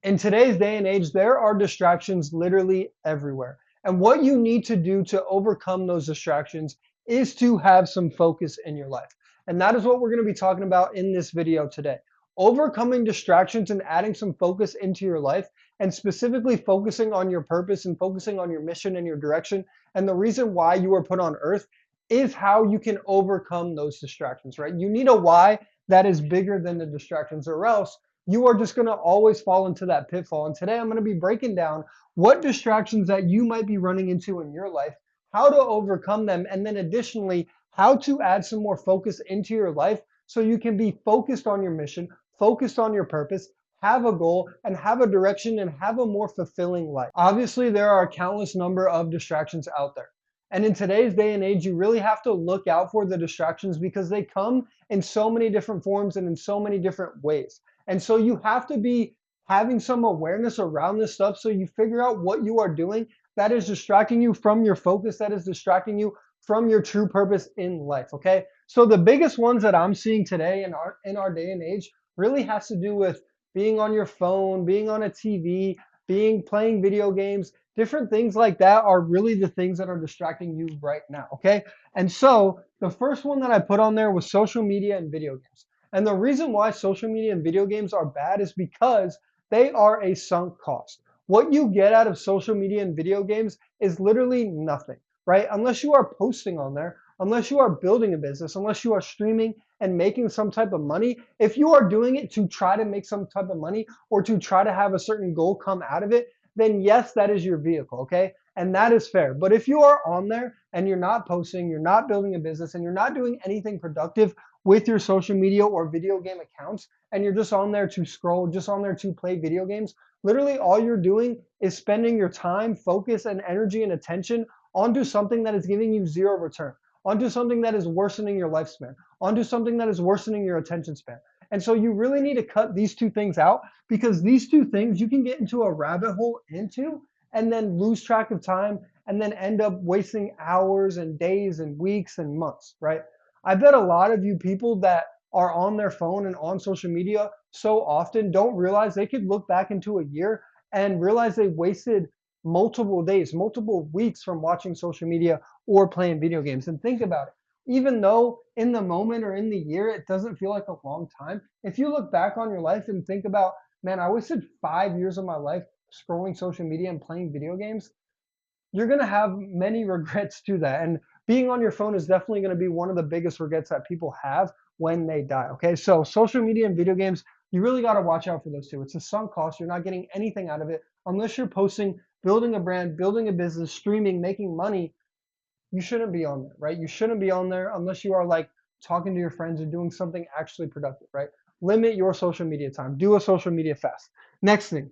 In today's day and age, there are distractions literally everywhere. And what you need to do to overcome those distractions is to have some focus in your life. And that is what we're going to be talking about in this video today. Overcoming distractions and adding some focus into your life, and specifically focusing on your purpose and focusing on your mission and your direction. And the reason why you were put on earth is how you can overcome those distractions, right? You need a why that is bigger than the distractions, or else you are just going to always fall into that pitfall. And today I'm going to be breaking down what distractions that you might be running into in your life, how to overcome them, and then additionally, how to add some more focus into your life so you can be focused on your mission, focused on your purpose, have a goal, and have a direction and have a more fulfilling life. Obviously, there are a countless number of distractions out there. And in today's day and age, you really have to look out for the distractions because they come in so many different forms and in so many different ways. And so you have to be having some awareness around this stuff so you figure out what you are doing that is distracting you from your focus, that is distracting you from your true purpose in life. Okay. So the biggest ones that I'm seeing today in our day and age really has to do with being on your phone, being on a TV, being playing video games, different things like that are really the things that are distracting you right now. Okay. And so the first one that I put on there was social media and video games. And the reason why social media and video games are bad is because they are a sunk cost. What you get out of social media and video games is literally nothing, right? Unless you are posting on there, unless you are building a business, unless you are streaming and making some type of money. If you are doing it to try to make some type of money or to try to have a certain goal come out of it, then yes, that is your vehicle, okay? And that is fair. But if you are on there and you're not posting, you're not building a business, and you're not doing anything productive with your social media or video game accounts, and you're just on there to scroll, just on there to play video games, literally all you're doing is spending your time, focus, and energy and attention onto something that is giving you zero return, onto something that is worsening your lifespan, onto something that is worsening your attention span. And so you really need to cut these two things out because these two things you can get into a rabbit hole into and then lose track of time and then end up wasting hours and days and weeks and months, right? I bet a lot of you people that are on their phone and on social media so often don't realize they could look back into a year and realize they wasted multiple days, multiple weeks from watching social media or playing video games. And think about it. Even though in the moment or in the year it doesn't feel like a long time, if you look back on your life and think about, man, I wasted 5 years of my life scrolling social media and playing video games, you're going to have many regrets to that. And being on your phone is definitely going to be one of the biggest regrets that people have when they die. Okay. So social media and video games, you really got to watch out for those two. It's a sunk cost. You're not getting anything out of it unless you're posting, building a brand, building a business, streaming, making money. You shouldn't be on there, right? You shouldn't be on there unless you are like talking to your friends or doing something actually productive, right? Limit your social media time. Do a social media fast. Next thing,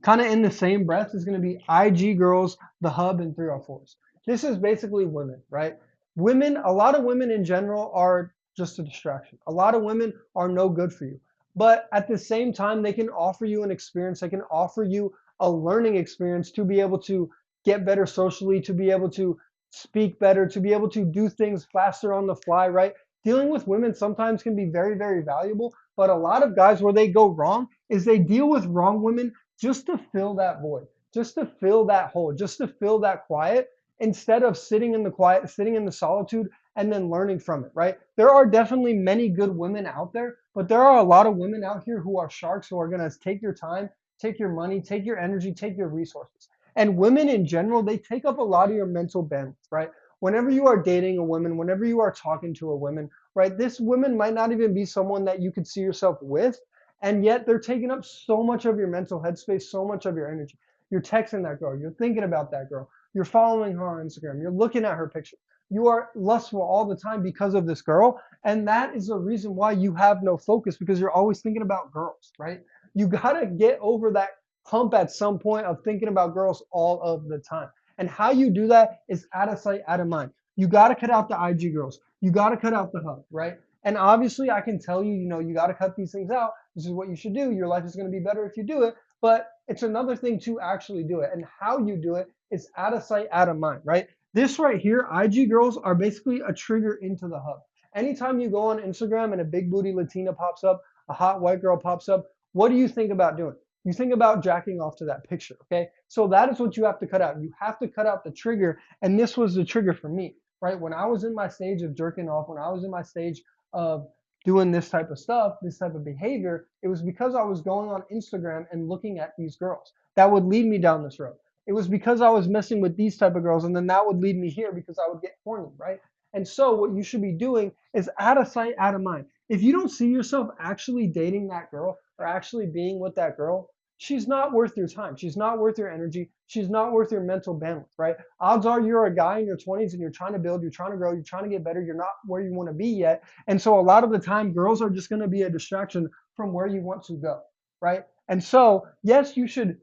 kind of in the same breath is going to be IG girls, the hub, and 304s. This is basically women, right? Women, a lot of women in general are just a distraction. A lot of women are no good for you. But at the same time, they can offer you an experience, they can offer you a learning experience to be able to get better socially, to be able to speak better, to be able to do things faster on the fly, right? Dealing with women sometimes can be very, very valuable. But a lot of guys, where they go wrong is they deal with wrong women just to fill that void, just to fill that hole, just to fill that quiet instead of sitting in the quiet, sitting in the solitude and then learning from it, right? There are definitely many good women out there, but there are a lot of women out here who are sharks who are going to take your time, take your money, take your energy, take your resources. And women in general, they take up a lot of your mental bandwidth, right? Whenever you are dating a woman, whenever you are talking to a woman, right? This woman might not even be someone that you could see yourself with, and yet they're taking up so much of your mental headspace, so much of your energy. You're texting that girl, you're thinking about that girl, you're following her on Instagram, you're looking at her picture. You are lustful all the time because of this girl. And that is the reason why you have no focus, because you're always thinking about girls, right? You got to get over that hump at some point of thinking about girls all of the time. And how you do that is out of sight, out of mind. You got to cut out the IG girls. You got to cut out the hub, right? And obviously, I can tell you, you got to cut these things out. This is what you should do. Your life is going to be better if you do it. But it's another thing to actually do it. And how you do it is out of sight, out of mind, right? This right here, IG girls are basically a trigger into the hub. Anytime you go on Instagram and a big booty Latina pops up, a hot white girl pops up, what do you think about doing? You think about jacking off to that picture, okay? So that is what you have to cut out. You have to cut out the trigger, and this was the trigger for me, right? When I was in my stage of jerking off, when I was in my stage of doing this type of stuff, this type of behavior, it was because I was going on Instagram and looking at these girls. That would lead me down this road. It was because I was messing with these type of girls, and then that would lead me here because I would get horny, right? And so what you should be doing is out of sight, out of mind. If you don't see yourself actually dating that girl or actually being with that girl, she's not worth your time. She's not worth your energy. She's not worth your mental bandwidth, right? Odds are you're a guy in your 20s and you're trying to build, you're trying to grow, you're trying to get better. You're not where you want to be yet. And so a lot of the time, girls are just going to be a distraction from where you want to go, right? And so, yes, you shouldn't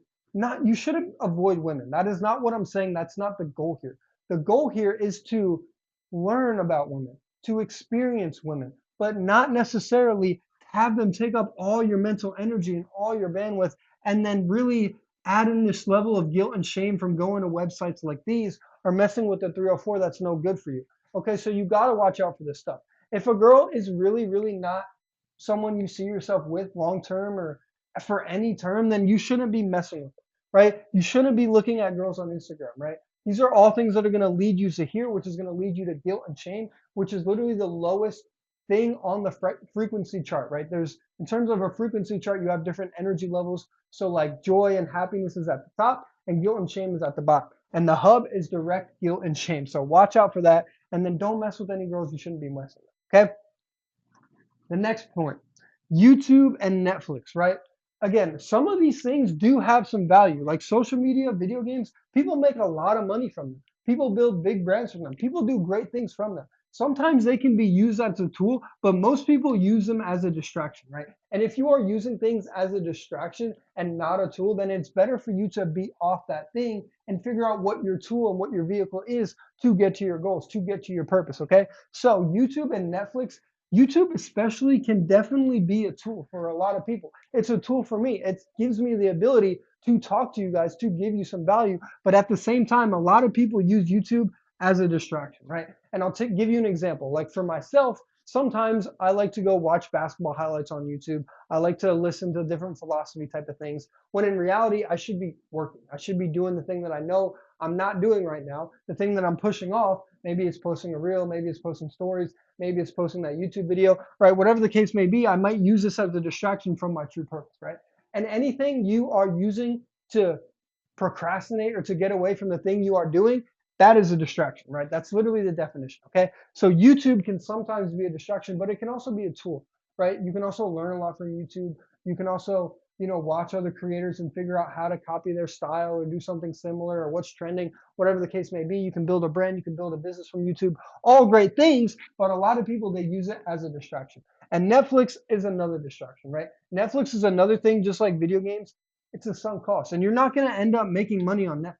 avoid women. That is not what I'm saying. That's not the goal here. The goal here is to learn about women, to experience women, but not necessarily have them take up all your mental energy and all your bandwidth, and then really add in this level of guilt and shame from going to websites like these or messing with the 304 that's no good for you. Okay, so you got to watch out for this stuff. If a girl is really, really not someone you see yourself with long term or for any term, then you shouldn't be messing with them, right? You shouldn't be looking at girls on Instagram, right? These are all things that are going to lead you to here, which is going to lead you to guilt and shame, which is literally the lowest thing on the frequency chart, right? There's, in terms of a frequency chart, you have different energy levels. So like joy and happiness is at the top and guilt and shame is at the bottom. And the hub is direct guilt and shame. So watch out for that. And then don't mess with any girls you shouldn't be messing with, okay? The next point, YouTube and Netflix, right? Again, some of these things do have some value, like social media, video games. People make a lot of money from them. People build big brands from them. People do great things from them. Sometimes they can be used as a tool, but most people use them as a distraction, right? And if you are using things as a distraction and not a tool, then it's better for you to be off that thing and figure out what your tool and what your vehicle is to get to your goals, to get to your purpose, okay? So YouTube and Netflix, YouTube especially can definitely be a tool for a lot of people. It's a tool for me. It gives me the ability to talk to you guys, to give you some value. But at the same time, a lot of people use YouTube as a distraction, right? And I'll give you an example. Like for myself, sometimes I like to go watch basketball highlights on YouTube. I like to listen to different philosophy type of things, when in reality, I should be working. I should be doing the thing that I know I'm not doing right now, the thing that I'm pushing off. Maybe it's posting a reel, maybe it's posting stories, maybe it's posting that YouTube video, right? Whatever the case may be, I might use this as a distraction from my true purpose, right? And anything you are using to procrastinate or to get away from the thing you are doing, that is a distraction, right? That's literally the definition, okay? So YouTube can sometimes be a distraction, but it can also be a tool, right? You can also learn a lot from YouTube. You can also, watch other creators and figure out how to copy their style or do something similar or what's trending, whatever the case may be. You can build a brand, you can build a business from YouTube, all great things, but a lot of people, they use it as a distraction. And Netflix is another distraction, right? Netflix is another thing, just like video games. It's a sunk cost, and you're not going to end up making money on Netflix.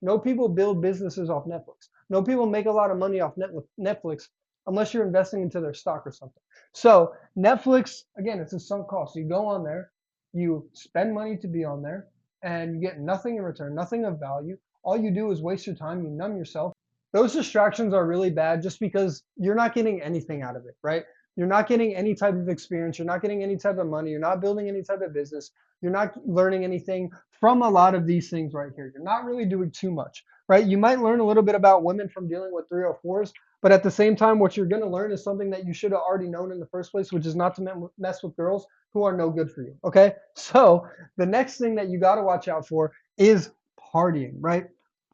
No people build businesses off Netflix. No people make a lot of money off Netflix unless you're investing into their stock or something. So Netflix, again, it's a sunk cost. You go on there, you spend money to be on there, and you get nothing in return, nothing of value. All you do is waste your time, you numb yourself. Those distractions are really bad just because you're not getting anything out of it, right? You're not getting any type of experience. You're not getting any type of money. You're not building any type of business. You're not learning anything from a lot of these things right here. You're not really doing too much, right? You might learn a little bit about women from dealing with 304s, but at the same time, what you're going to learn is something that you should have already known in the first place, which is not to mess with girls who are no good for you, okay? So the next thing that you got to watch out for is partying, right?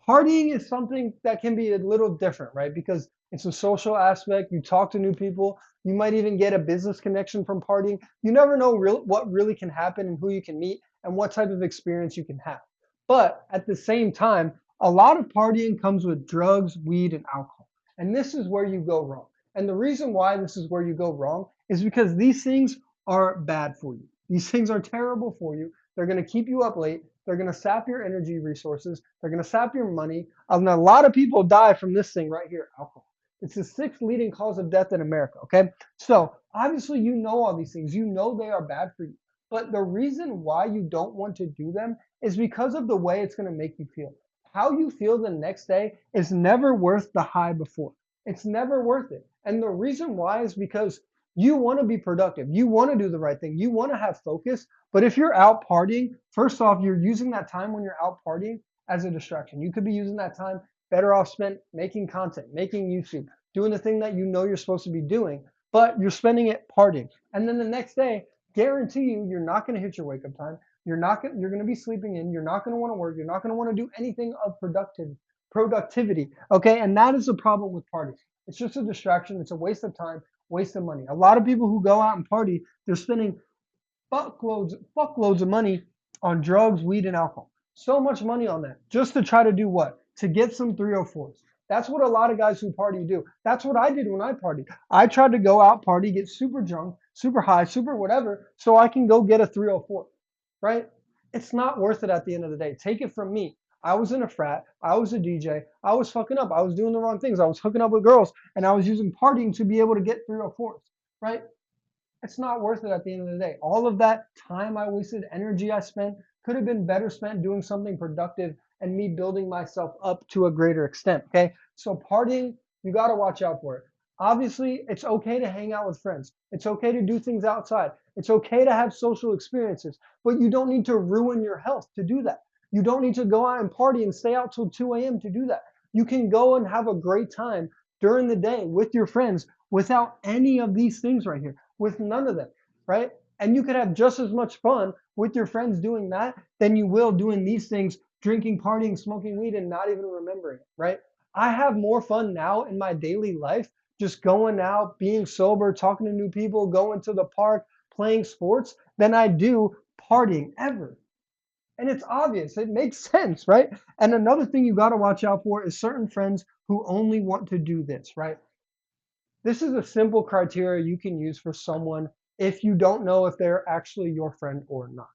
Partying is something that can be a little different, right? Because it's a social aspect. You talk to new people. You might even get a business connection from partying. You never know what really can happen and who you can meet and what type of experience you can have. But at the same time, a lot of partying comes with drugs, weed, and alcohol. And this is where you go wrong. And the reason why this is where you go wrong is because these things are bad for you. These things are terrible for you. They're going to keep you up late. They're going to sap your energy resources. They're going to sap your money. And a lot of people die from this thing right here, alcohol. It's the sixth leading cause of death in America, okay? So obviously you know all these things. You know they are bad for you. But the reason why you don't want to do them is because of the way it's going to make you feel. How you feel the next day is never worth the high before. It's never worth it. And the reason why is because You want to be productive. You want to do the right thing. You want to have focus. But if you're out partying, first off, you're using that time when you're out partying as a distraction. You could be using that time better off spent making content, making YouTube, doing the thing that you know you're supposed to be doing, but you're spending it partying. And then the next day, guarantee you, you're not going to hit your wake up time. You're going to be sleeping in. You're not going to want to work. You're not going to want to do anything of productivity. Okay. And that is the problem with parties. It's just a distraction. It's a waste of time, waste of money. A lot of people who go out and party, they're spending fuckloads of money on drugs, weed, and alcohol. So much money on that just to try to do what? To get some 304s. That's what a lot of guys who party do. That's what I did when I partied. I tried to go out party, get super drunk, super high, super whatever, so I can go get a 304, right? It's not worth it at the end of the day. Take it from me. I was in a frat. I was a DJ. I was fucking up. I was doing the wrong things. I was hooking up with girls, and I was using partying to be able to get 304s, right? It's not worth it at the end of the day. All of that time I wasted, energy I spent, could have been better spent doing something productive and me building myself up to a greater extent. Okay. So partying, you got to watch out for it. Obviously, it's okay to hang out with friends. It's okay to do things outside. It's okay to have social experiences, but you don't need to ruin your health to do that. You don't need to go out and party and stay out till 2 a.m. to do that. You can go and have a great time during the day with your friends without any of these things right here, with none of them, right? And you could have just as much fun with your friends doing that than you will doing these things, drinking, partying, smoking weed, and not even remembering it, right? I have more fun now in my daily life just going out, being sober, talking to new people, going to the park, playing sports than I do partying ever. And it's obvious, it makes sense, right? And another thing you got to watch out for is certain friends who only want to do this, right? This is a simple criteria you can use for someone if you don't know if they're actually your friend or not.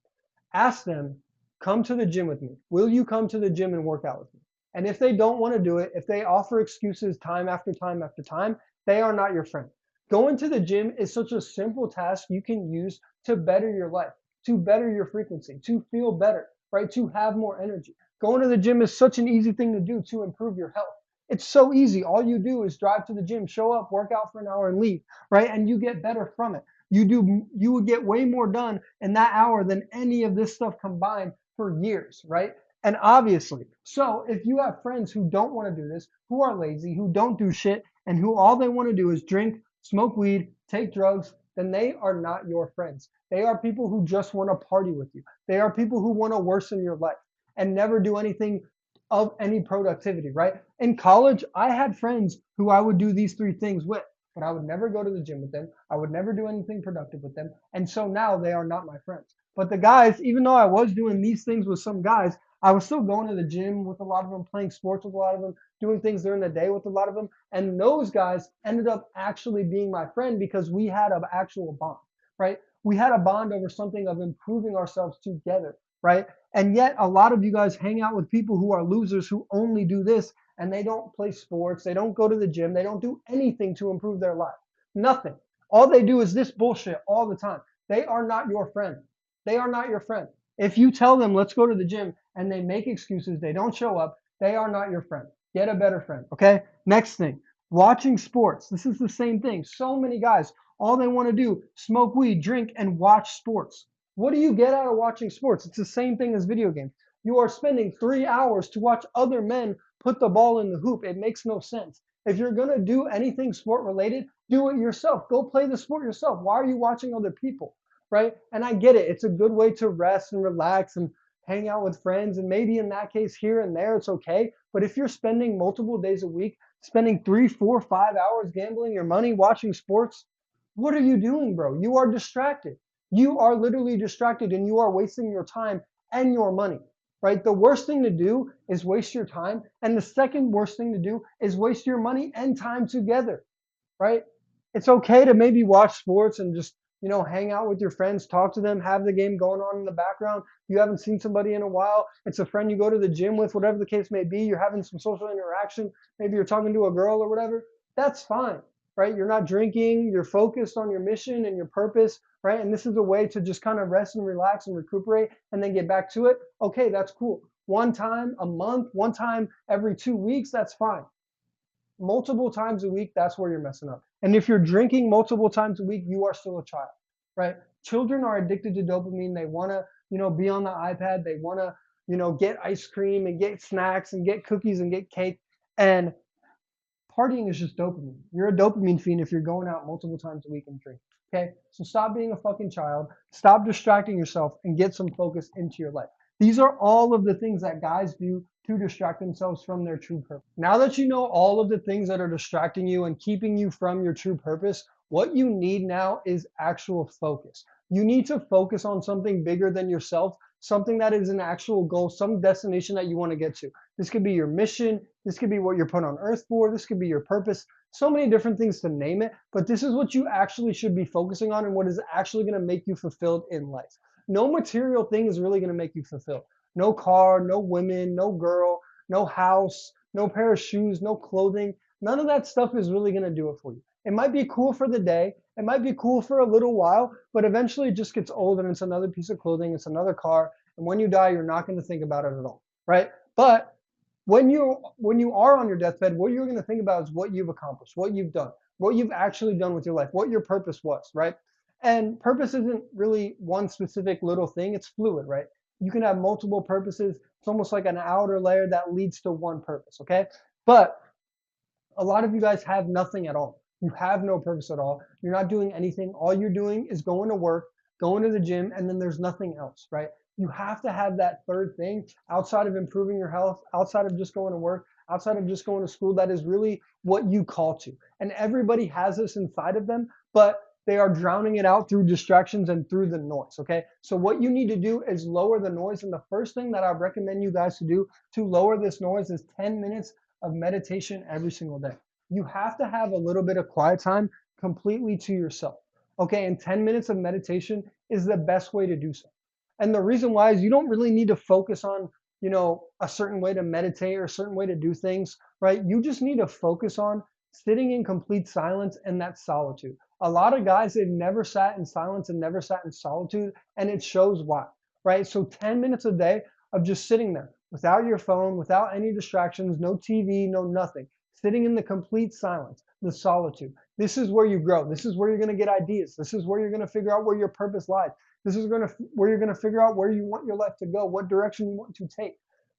Ask them, come to the gym with me. Will you come to the gym and work out with me? And if they don't want to do it, if they offer excuses time after time after time, they are not your friend. Going to the gym is such a simple task you can use to better your life, to better your frequency, to feel better, right? To have more energy. Going to the gym is such an easy thing to do to improve your health. It's so easy. All you do is drive to the gym, show up, work out for an hour, and leave, right? And you get better from it. You would get way more done in that hour than any of this stuff combined for years, right? And obviously, so if you have friends who don't want to do this, who are lazy, who don't do shit, and who all they want to do is drink, smoke weed, take drugs, then they are not your friends. They are people who just want to party with you. They are people who want to worsen your life and never do anything of any productivity, right? In college, I had friends who I would do these three things with, but I would never go to the gym with them. I would never do anything productive with them. And so now they are not my friends. But the guys, even though I was doing these things with some guys, I was still going to the gym with a lot of them, playing sports with a lot of them, doing things during the day with a lot of them. And those guys ended up actually being my friend because we had an actual bond, right? We had a bond over something of improving ourselves together, right? And yet, a lot of you guys hang out with people who are losers who only do this and they don't play sports, they don't go to the gym, they don't do anything to improve their life. Nothing. All they do is this bullshit all the time. They are not your friend. They are not your friend. If you tell them, let's go to the gym, and they make excuses, they don't show up, they are not your friend. Get a better friend, okay? Next thing, watching sports. This is the same thing. So many guys, all they want to do, smoke weed, drink, and watch sports. What do you get out of watching sports? It's the same thing as video games. You are spending 3 hours to watch other men put the ball in the hoop. It makes no sense. If you're going to do anything sport related, do it yourself. Go play the sport yourself. Why are you watching other people? Right? And I get it. It's a good way to rest and relax and hang out with friends. And maybe in that case, here and there, it's okay. But if you're spending multiple days a week, spending 3, 4, 5 hours gambling your money watching sports, what are you doing, bro? You are distracted. You are literally distracted and you are wasting your time and your money, right? The worst thing to do is waste your time. And the second worst thing to do is waste your money and time together, right? It's okay to maybe watch sports and just, hang out with your friends, talk to them, have the game going on in the background. You haven't seen somebody in a while. It's a friend you go to the gym with, whatever the case may be. You're having some social interaction. Maybe you're talking to a girl or whatever. That's fine, right? You're not drinking. You're focused on your mission and your purpose, right? And this is a way to just kind of rest and relax and recuperate and then get back to it. Okay, that's cool. One time a month, one time every 2 weeks, that's fine. multiple times a week, that's where you're messing up. And if you're drinking multiple times a week, you are still a child, right? Children are addicted to dopamine. They want to, be on the iPad. They want to, get ice cream and get snacks and get cookies and get cake. And partying is just dopamine. You're a dopamine fiend if you're going out multiple times a week and drinking. Okay, so stop being a fucking child, stop distracting yourself, and get some focus into your life. These are all of the things that guys do to distract themselves from their true purpose. Now that you know all of the things that are distracting you and keeping you from your true purpose, what you need now is actual focus. You need to focus on something bigger than yourself, something that is an actual goal, some destination that you want to get to. This could be your mission. This could be what you're put on earth for. This could be your purpose. So many different things to name it, but this is what you actually should be focusing on and what is actually going to make you fulfilled in life. No material thing is really going to make you fulfilled. No car, no women, no girl, no house, no pair of shoes, no clothing. None of that stuff is really going to do it for you. It might be cool for the day. It might be cool for a little while, but eventually it just gets old and it's another piece of clothing. It's another car. And when you die, you're not going to think about it at all, right? But when you are on your deathbed, what you're going to think about is what you've accomplished, what you've done, what you've actually done with your life, what your purpose was, right? And purpose isn't really one specific little thing. It's fluid, right? You can have multiple purposes. It's almost like an outer layer that leads to one purpose, okay? But a lot of you guys have nothing at all. You have no purpose at all. You're not doing anything. All you're doing is going to work, going to the gym, and then there's nothing else, right? You have to have that third thing outside of improving your health, outside of just going to work, outside of just going to school. That is really what you call to. And everybody has this inside of them, but they are drowning it out through distractions and through the noise. Okay. So what you need to do is lower the noise. And the first thing that I recommend you guys to do to lower this noise is 10 minutes of meditation every single day. You have to have a little bit of quiet time completely to yourself. Okay. And 10 minutes of meditation is the best way to do so. And the reason why is you don't really need to focus on, a certain way to meditate or a certain way to do things, right? You just need to focus on sitting in complete silence and that solitude. A lot of guys, they've never sat in silence and never sat in solitude, and it shows why, right? So 10 minutes a day of just sitting there without your phone, without any distractions, no TV, no nothing, sitting in the complete silence, the solitude. This is where you grow. This is where you're going to get ideas. This is where you're going to figure out where your purpose lies. This is where you're going to figure out where you want your life to go, what direction you want to take,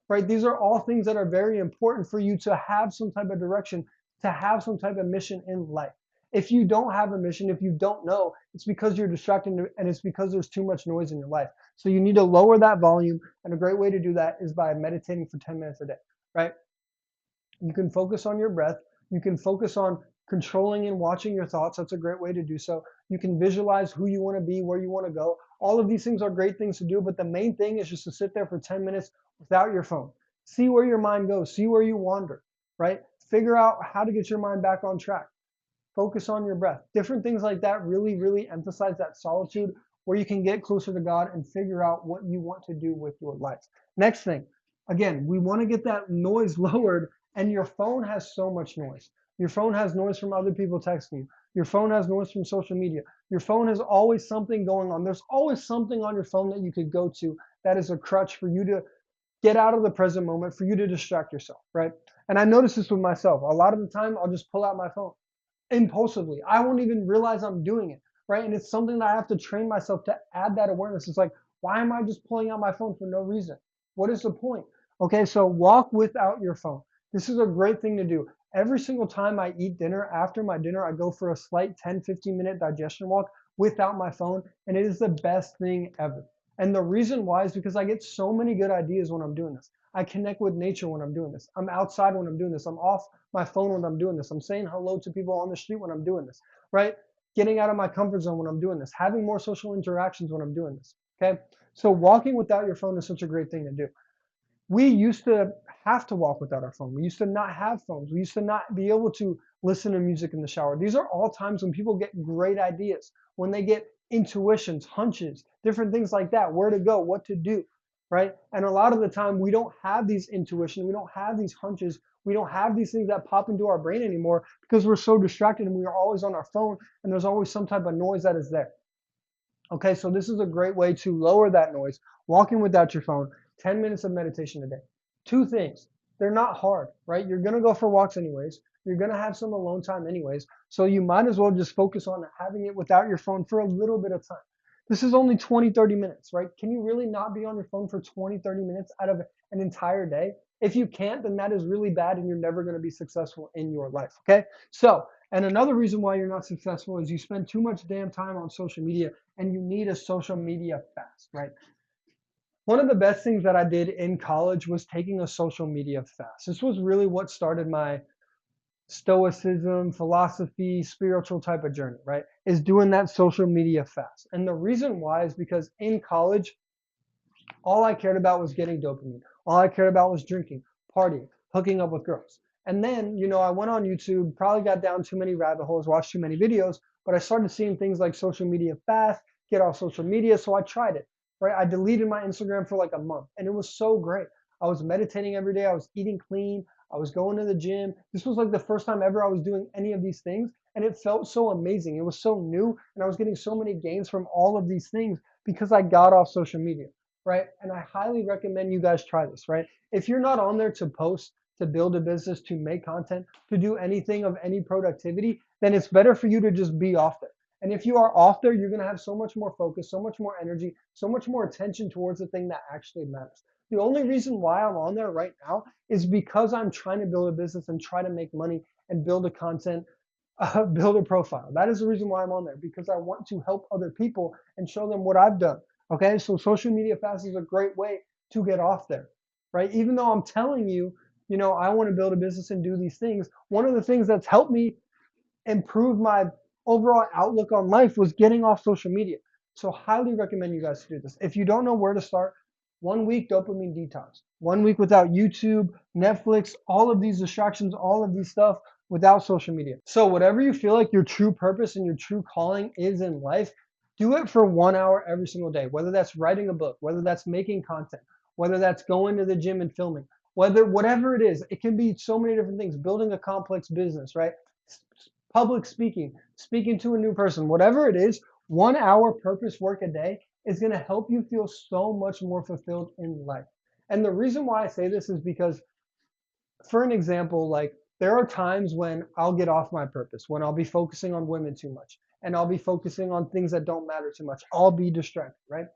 right? These are all things that are very important for you to have some type of direction, to have some type of mission in life. If you don't have a mission, if you don't know, it's because you're distracted and it's because there's too much noise in your life. So you need to lower that volume. And a great way to do that is by meditating for 10 minutes a day, right? You can focus on your breath. You can focus on controlling and watching your thoughts. That's a great way to do so. You can visualize who you want to be, where you want to go. All of these things are great things to do, but the main thing is just to sit there for 10 minutes without your phone. See where your mind goes. See where you wander, right? Figure out how to get your mind back on track. Focus on your breath. Different things like that really, really emphasize that solitude where you can get closer to God and figure out what you want to do with your life. Next thing, again, we want to get that noise lowered, and your phone has so much noise. Your phone has noise from other people texting you. Your phone has noise from social media. Your phone has always something going on. There's always something on your phone that you could go to that is a crutch for you to get out of the present moment, for you to distract yourself, right? And I notice this with myself. A lot of the time, I'll just pull out my phone impulsively. I won't even realize I'm doing it, right? And it's something that I have to train myself to add that awareness. It's like, why am I just pulling out my phone for no reason? What is the point? Okay, so walk without your phone. This is a great thing to do. Every single time I eat dinner, after my dinner, I go for a slight 10, 15-minute digestion walk without my phone, and it is the best thing ever. And the reason why is because I get so many good ideas when I'm doing this. I connect with nature when I'm doing this. I'm outside when I'm doing this. I'm off my phone when I'm doing this. I'm saying hello to people on the street when I'm doing this, right? Getting out of my comfort zone when I'm doing this, having more social interactions when I'm doing this, okay? So walking without your phone is such a great thing to do. We used to have to walk without our phone. We used to not have phones. We used to not be able to listen to music in the shower. These are all times when people get great ideas, when they get intuitions, hunches, different things like that, where to go, what to do, right? And a lot of the time we don't have these intuitions, we don't have these hunches, we don't have these things that pop into our brain anymore because we're so distracted and we are always on our phone and there's always some type of noise that is there. Okay, so this is a great way to lower that noise, walking without your phone, 10 minutes of meditation a day. Two things, they're not hard, right? You're gonna go for walks anyways. You're going to have some alone time anyways. So you might as well just focus on having it without your phone for a little bit of time. This is only 20, 30 minutes, right? Can you really not be on your phone for 20, 30 minutes out of an entire day? If you can't, then that is really bad and you're never going to be successful in your life. Okay. So, and another reason why you're not successful is you spend too much damn time on social media and you need a social media fast, right? One of the best things that I did in college was taking a social media fast. This was really what started my stoicism, philosophy, spiritual type of journey, right? Is doing that social media fast. And the reason why is because in college, all I cared about was getting dopamine. All I cared about was drinking, partying, hooking up with girls. And then, I went on YouTube, probably got down too many rabbit holes, watched too many videos, but I started seeing things like social media fast, get off social media. So I tried it, right? I deleted my Instagram for like a month and it was so great. I was meditating every day. I was eating clean. I was going to the gym. This was like the first time ever I was doing any of these things. And it felt so amazing. It was so new. And I was getting so many gains from all of these things because I got off social media, right? And I highly recommend you guys try this, right? If you're not on there to post, to build a business, to make content, to do anything of any productivity, then it's better for you to just be off there. And if you are off there, you're going to have so much more focus, so much more energy, so much more attention towards the thing that actually matters. The only reason why I'm on there right now is because I'm trying to build a business and try to make money and build a content, build a profile. That is the reason why I'm on there, because I want to help other people and show them what I've done. Okay, so social media fast is a great way to get off there, right? Even though I'm telling you, I want to build a business and do these things. One of the things that's helped me improve my overall outlook on life was getting off social media. So highly recommend you guys to do this. If you don't know where to start, 1 week dopamine detox, 1 week without YouTube, Netflix, all of these distractions, all of these stuff without social media. So whatever you feel like your true purpose and your true calling is in life, do it for 1 hour every single day, whether that's writing a book, whether that's making content, whether that's going to the gym and filming, whatever it is. It can be so many different things, building a complex business, right? Public speaking, speaking to a new person, whatever it is, 1 hour purpose work a day is going to help you feel so much more fulfilled in life. And the reason why I say this is because, for an example, like there are times when I'll get off my purpose, when I'll be focusing on women too much and I'll be focusing on things that don't matter too much. I'll be distracted, right?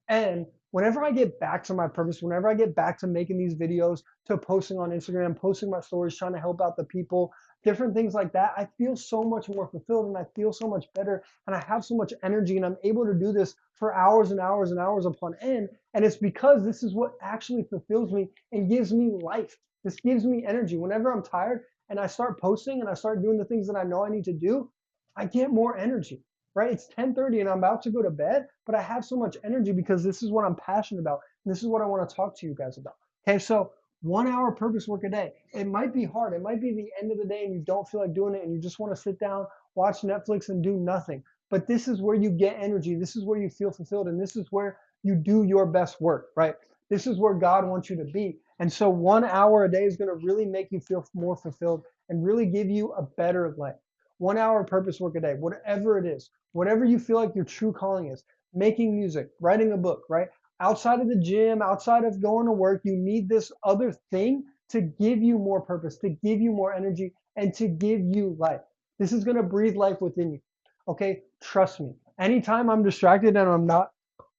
And whenever I get back to my purpose, whenever I get back to making these videos, to posting on Instagram, posting my stories, trying to help out the people, different things like that, I feel so much more fulfilled and I feel so much better and I have so much energy and I'm able to do this for hours and hours and hours upon end. And it's because this is what actually fulfills me and gives me life. This gives me energy. Whenever I'm tired and I start posting and I start doing the things that I know I need to do, I get more energy, right? It's 10:30 and I'm about to go to bed, but I have so much energy because this is what I'm passionate about. And this is what I want to talk to you guys about. Okay, so 1 hour purpose work a day. It might be hard. It might be the end of the day and you don't feel like doing it and you just want to sit down, watch Netflix and do nothing. But this is where you get energy. This is where you feel fulfilled. And this is where you do your best work, right? This is where God wants you to be. And so 1 hour a day is going to really make you feel more fulfilled and really give you a better life. 1 hour purpose work a day, whatever it is, whatever you feel like your true calling is, making music, writing a book, right? Outside of the gym, outside of going to work, you need this other thing to give you more purpose, to give you more energy, and to give you life. This is going to breathe life within you. Okay, trust me. Anytime I'm distracted and I'm not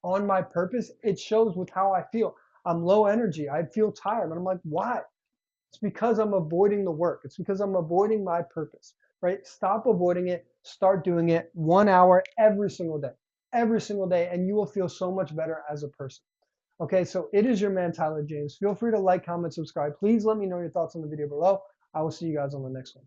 on my purpose, it shows with how I feel. I'm low energy. I feel tired. And I'm like, why? It's because I'm avoiding the work. It's because I'm avoiding my purpose, right? Stop avoiding it. Start doing it 1 hour every single day, and you will feel so much better as a person. Okay, so it is your man, Tyler James. Feel free to like, comment, subscribe. Please let me know your thoughts on the video below. I will see you guys on the next one.